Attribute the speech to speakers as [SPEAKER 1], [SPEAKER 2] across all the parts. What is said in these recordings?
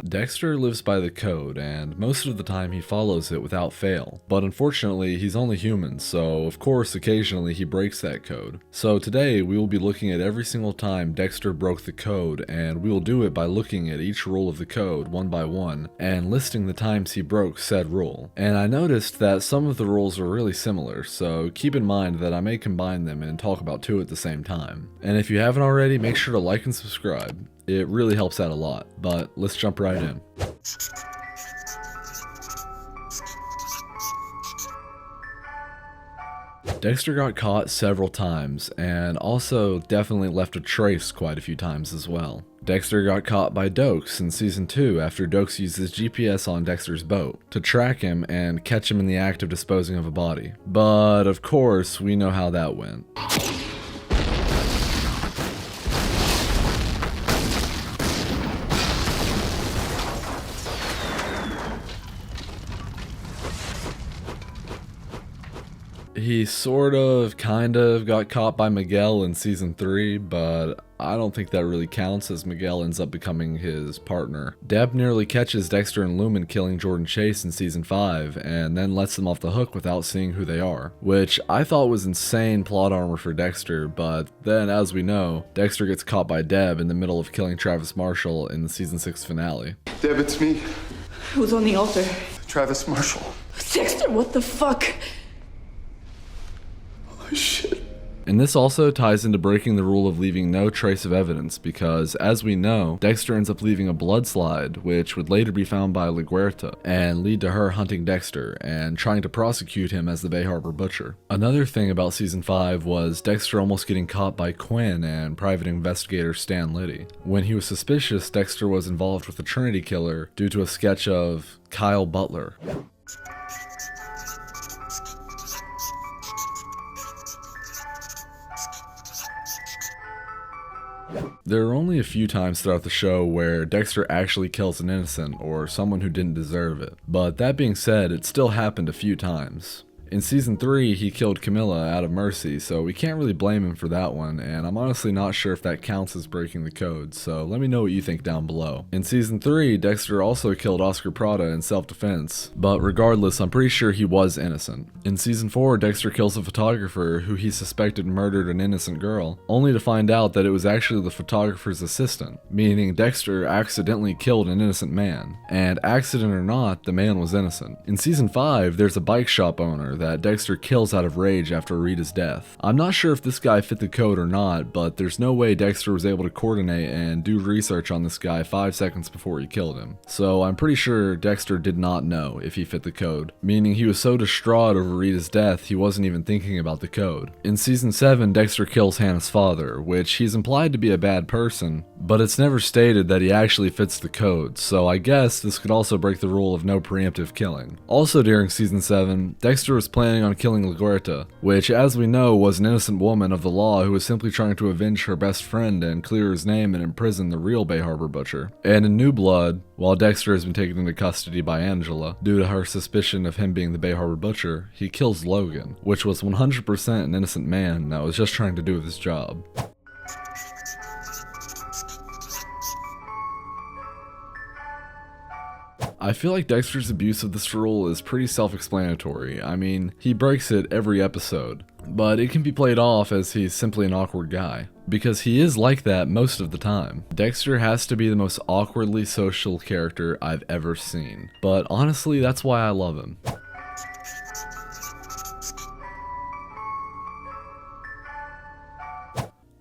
[SPEAKER 1] Dexter lives by the code, and most of the time he follows it without fail. But unfortunately, he's only human, so of course occasionally he breaks that code. So today we will be looking at every single time Dexter broke the code, and we will do it by looking at each rule of the code one by one, and listing the times he broke said rule. And I noticed that some of the rules are really similar, so keep in mind that I may combine them and talk about two at the same time. And if you haven't already, make sure to like and subscribe. It really helps out a lot, but let's jump right in. Dexter got caught several times, and also definitely left a trace quite a few times as well. Dexter got caught by Dokes in Season 2 after Dokes uses GPS on Dexter's boat to track him and catch him in the act of disposing of a body. But of course, we know how that went. He kind of got caught by Miguel in Season 3, but I don't think that really counts as Miguel ends up becoming his partner. Deb nearly catches Dexter and Lumen killing Jordan Chase in Season 5, and then lets them off the hook without seeing who they are, which I thought was insane plot armor for Dexter, but then as we know, Dexter gets caught by Deb in the middle of killing Travis Marshall in the Season 6 finale.
[SPEAKER 2] Deb, it's me.
[SPEAKER 3] Who's on the altar?
[SPEAKER 2] Travis Marshall.
[SPEAKER 3] Dexter, what the fuck?
[SPEAKER 2] Oh, shit.
[SPEAKER 1] And this also ties into breaking the rule of leaving no trace of evidence, because as we know, Dexter ends up leaving a blood slide, which would later be found by LaGuerta, and lead to her hunting Dexter, and trying to prosecute him as the Bay Harbor Butcher. Another thing about Season 5 was Dexter almost getting caught by Quinn and private investigator Stan Liddy. When he was suspicious Dexter was involved with the Trinity Killer due to a sketch of Kyle Butler. There are only a few times throughout the show where Dexter actually kills an innocent or someone who didn't deserve it, but that being said, it still happened a few times. In Season 3, he killed Camilla out of mercy, so we can't really blame him for that one, and I'm honestly not sure if that counts as breaking the code, so let me know what you think down below. In Season 3, Dexter also killed Oscar Prada in self-defense, but regardless, I'm pretty sure he was innocent. In Season 4, Dexter kills a photographer who he suspected murdered an innocent girl, only to find out that it was actually the photographer's assistant, meaning Dexter accidentally killed an innocent man, and accident or not, the man was innocent. In Season 5, there's a bike shop owner that Dexter kills out of rage after Rita's death. I'm not sure if this guy fit the code or not, but there's no way Dexter was able to coordinate and do research on this guy 5 seconds before he killed him. So I'm pretty sure Dexter did not know if he fit the code, meaning he was so distraught over Rita's death he wasn't even thinking about the code. In Season 7, Dexter kills Hannah's father, which he's implied to be a bad person, but it's never stated that he actually fits the code, so I guess this could also break the rule of no preemptive killing. Also during Season 7, Dexter was planning on killing LaGuerta, which as we know was an innocent woman of the law who was simply trying to avenge her best friend and clear his name and imprison the real Bay Harbor Butcher. And in New Blood, while Dexter has been taken into custody by Angela due to her suspicion of him being the Bay Harbor Butcher, he kills Logan, which was 100% an innocent man that was just trying to do his job. I feel like Dexter's abuse of this rule is pretty self-explanatory. I mean, he breaks it every episode, but it can be played off as he's simply an awkward guy, because he is like that most of the time. Dexter has to be the most awkwardly social character I've ever seen, but honestly, that's why I love him.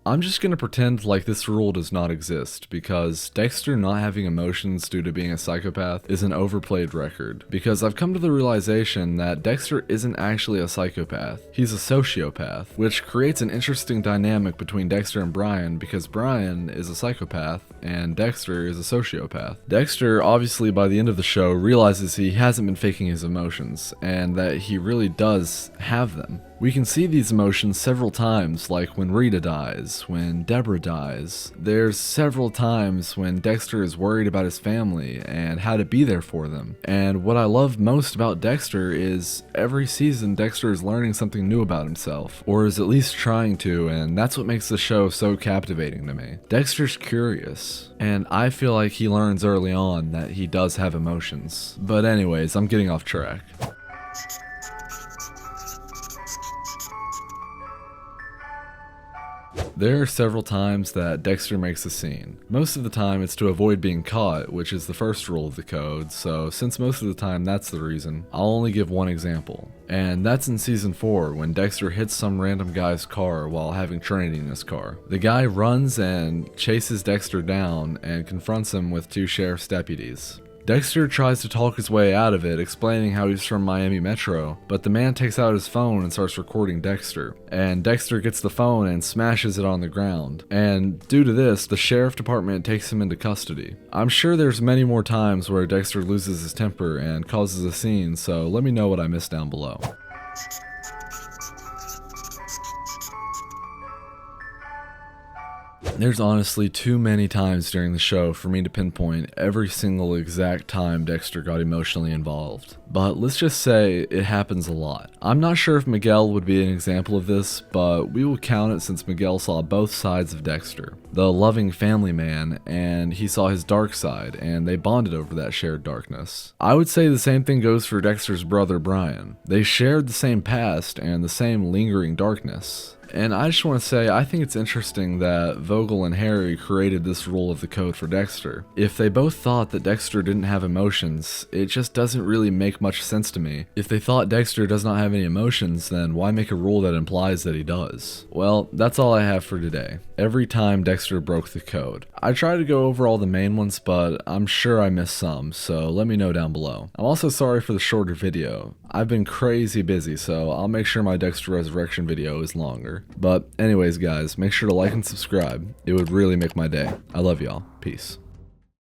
[SPEAKER 1] I'm just gonna pretend like this rule does not exist, because Dexter not having emotions due to being a psychopath is an overplayed record, because I've come to the realization that Dexter isn't actually a psychopath, he's a sociopath, which creates an interesting dynamic between Dexter and Brian, because Brian is a psychopath and Dexter is a sociopath. Dexter, obviously by the end of the show, realizes he hasn't been faking his emotions, and that he really does have them. We can see these emotions several times, like when Rita dies, when Deborah dies. There's several times when Dexter is worried about his family and how to be there for them. And what I love most about Dexter is every season Dexter is learning something new about himself, or is at least trying to, and that's what makes the show so captivating to me. Dexter's curious. emotions. And I feel like he learns early on that he does have emotions. But anyways, I'm getting off track. There are several times that Dexter makes a scene. Most of the time it's to avoid being caught, which is the first rule of the code, so since most of the time that's the reason, I'll only give one example. And that's in season 4 when Dexter hits some random guy's car while having Trinity in his car. The guy runs and chases Dexter down and confronts him with 2 sheriff's deputies. Dexter tries to talk his way out of it, explaining how he's from Miami Metro, but the man takes out his phone and starts recording Dexter. And Dexter gets the phone and smashes it on the ground. And due to this, the sheriff department takes him into custody. I'm sure there's many more times where Dexter loses his temper and causes a scene, so let me know what I missed down below. There's honestly too many times during the show for me to pinpoint every single exact time Dexter got emotionally involved. But let's just say it happens a lot. I'm not sure if Miguel would be an example of this, but we will count it since Miguel saw both sides of Dexter. The loving family man, and he saw his dark side, and they bonded over that shared darkness. I would say the same thing goes for Dexter's brother Brian. They shared the same past and the same lingering darkness. And I just want to say, I think it's interesting that Vogel and Harry created this rule of the code for Dexter. If they both thought that Dexter didn't have emotions, it just doesn't really make much sense to me. If they thought Dexter does not have any emotions, then why make a rule that implies that he does? Well, that's all I have for today. Every time Dexter broke the code. I tried to go over all the main ones, but I'm sure I missed some, so let me know down below. I'm also sorry for the shorter video. I've been crazy busy, so I'll make sure my Dexter Resurrection video is longer. But anyways guys, make sure to like and subscribe. It would really make my day. I love y'all. Peace.